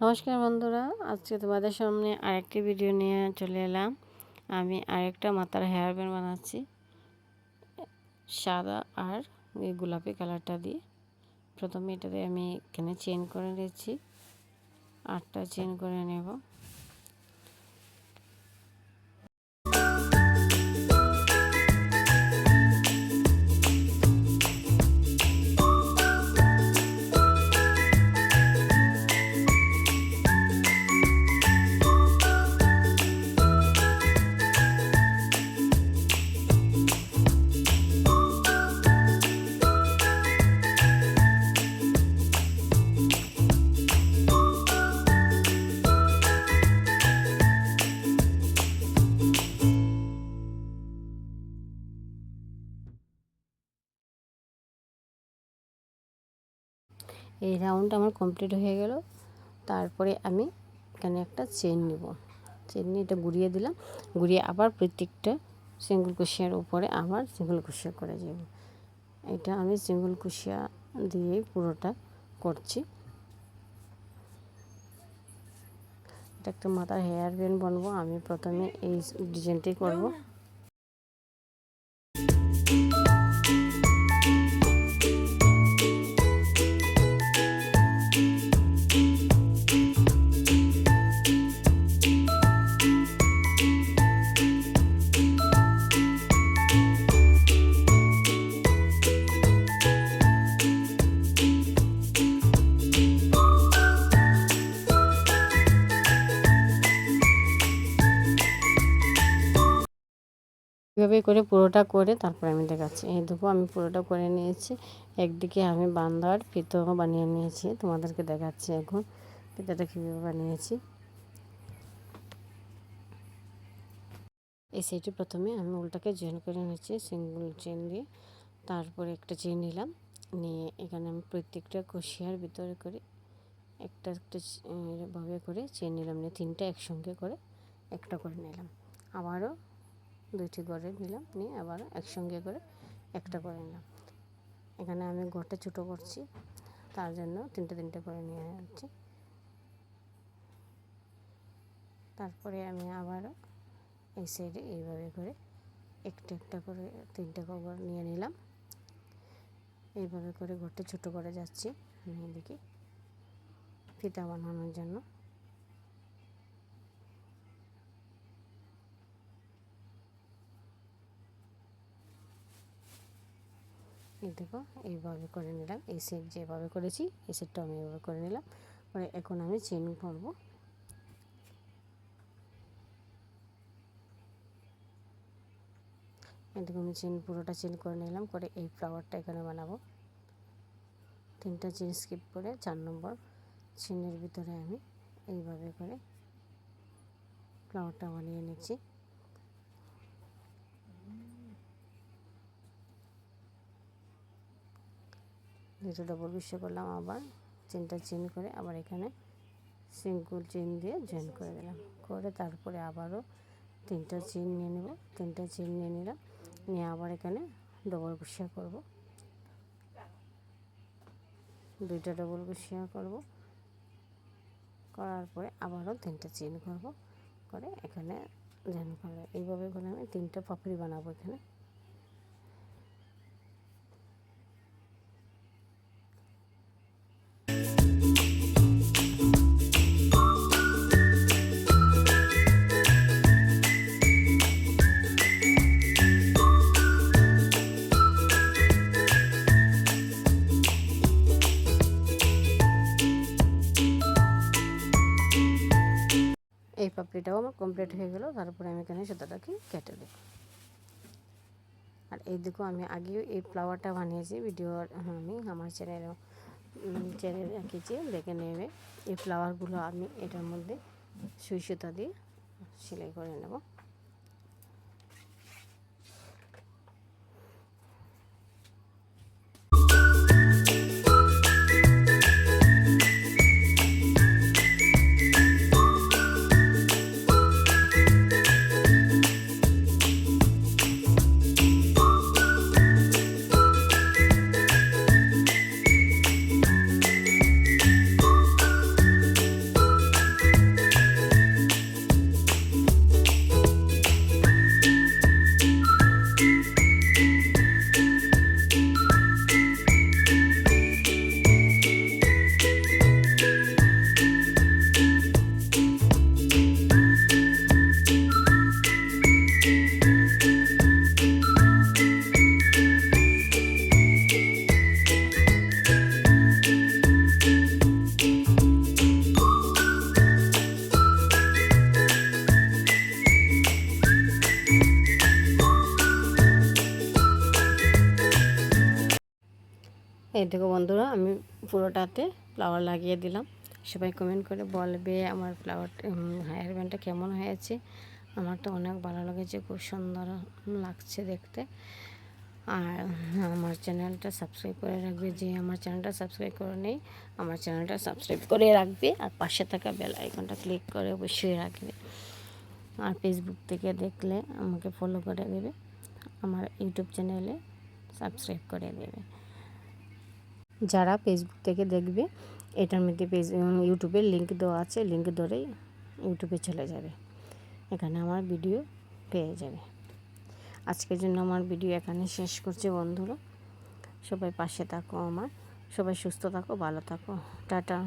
নমস্কার বন্ধুরা, আজকে তোমাদের সামনে আরেকটি ভিডিও নিয়ে চলে এলাম। আমি আরেকটা মাথার হেয়ার ব্যান্ড বানাচ্ছি সাদা আর এই গোলাপি কালারটা দিয়ে। প্রথমে এটাতে আমি এখানে চেন করে নিচ্ছি, 8টা চেন করে নেব। এই রাউন্ড আমার কমপ্লিট হয়ে গেল। তারপরে আমি এখানে একটা চেন নিব, চেন নিয়ে এটা ঘুরিয়ে দিলাম, ঘুরিয়ে আবার প্রত্যেকটা সিঙ্গেল কুশিয়ার উপরে আবার সিঙ্গেল কুশিয়া করে যাব। এটা আমি সিঙ্গেল কুশিয়া দিয়েই পুরোটা করছি। এটা একটা মাথার হেয়ার ব্যান্ড বানাবো। আমি প্রথমে এই ডিজাইনটি করব। এভাবে করে পুরোটা করে তারপরে আমি দেখাচ্ছি। এই দেখো আমি পুরোটা করে নিয়েছি। একদিকে আমি বান্দার ফিতো বানিয়ে নিয়েছি, তোমাদেরকে দেখাচ্ছি এখন ফিতাটা কীভাবে বানিয়েছি। এই সাইডে প্রথমে আমি উল্টাকে জয়েন করে নিচ্ছি সিঙ্গেল চেন দিয়ে। তারপরে একটা চেন নিলাম, নিয়ে এখানে আমি প্রত্যেকটা কুশিয়ার ভিতরে করে একটা একটা ভাবে করে চেন নিলাম, নিয়ে 3টা একসঙ্গে করে একটা করে নিলাম। আবারও 2টি করে নিলাম, নিয়ে আবার একসঙ্গে করে একটা করে নিলাম। এখানে আমি ঘরটা ছোটো করছি, তার জন্য 3টে করে নিয়ে যাচ্ছি। তারপরে আমি আবারও এই সাইডে এইভাবে করে একটা করে 3টে কভার নিয়ে নিলাম। এইভাবে করে ঘরটা ছোটো করে যাচ্ছি আমি এদিকে ফিতা বানানোর জন্য। এই দেখো এইভাবে করে নিলাম। এই সেট যেভাবে করেছি এই সেটটা আমি এইভাবে করে নিলাম। পরে এখন আমি চেন করব। এদিকে আমি চেন পুরোটা চেন করে নিলাম, করে এই ফ্লাওয়ারটা এখানে বানাবো। 3টা চেন স্কিপ করে 4 নম্বর চেনের ভিতরে আমি এইভাবে করে ফ্লাওয়ারটা বানিয়ে নিচ্ছি। দুটো ডবল ক্রোশে করলাম, আবার 3টা চেন করে আবার এখানে সিঙ্গেল চেন দিয়ে জয়েন করে দিলাম, করে তারপরে আবারও 3টা চেন নিয়ে নেব। 3টা চেন নিয়ে নিলাম, নিয়ে আবার এখানে ডবল ক্রোশে করব, 2টা ডবল ক্রোশে করব, করার পরে আবারও 3টা চেন করব, করে এখানে জয়েন করব। এইভাবে করে আমি 3টা পাপড়ি বানাবো এখানে। এই পাপড়িটাও আমার কমপ্লিট হয়ে গেল। তারপরে আমি এখানে সুতাটাকে কেটে দেব। আর এই দেখো আমি আগেও এই ফ্লাওয়ারটা বানিয়েছি, ভিডিও আমি আমার চ্যানেলে রেখেছি, দেখে নেবে। এই ফ্লাওয়ারগুলো আমি এটার মধ্যে সুই সুতা দিয়ে সেলাই করে নেব। এই দেখো বন্ধুরা, আমি পুরোটাতে ফ্লাওয়ার লাগিয়ে দিলাম। সবাই কমেন্ট করে বলবে আমার ফ্লাওয়ার হেয়ার ব্যান্ডটা কেমন হয়েছে। আমার তো অনেক ভালো লেগেছে, খুব সুন্দর লাগছে দেখতে। আর আমার চ্যানেলটা সাবস্ক্রাইব করে রাখবে, যে আমার চ্যানেলটা সাবস্ক্রাইব করে নেই আমার চ্যানেলটা সাবস্ক্রাইব করে রাখবে, আর পাশে থাকা বেল আইকনটা ক্লিক করে অবশ্যই রাখবে। আর ফেসবুক থেকে দেখলে আমাকে ফলো করে দেবে, আমার ইউটিউব চ্যানেলে সাবস্ক্রাইব করে দেবে। যারা ফেসবুক থেকে দেখবে, এটার মধ্যে ইউটিউবের লিঙ্ক দেওয়া আছে, লিঙ্ক ধরেই ইউটিউবে চলে যাবে, এখানে আমার ভিডিও পেয়ে যাবে। আজকের জন্য আমার ভিডিও এখানে শেষ করছি বন্ধুরা। সবাই পাশে থাকো আমার, সবাই সুস্থ থাকো, ভালো থাকো, টাটা।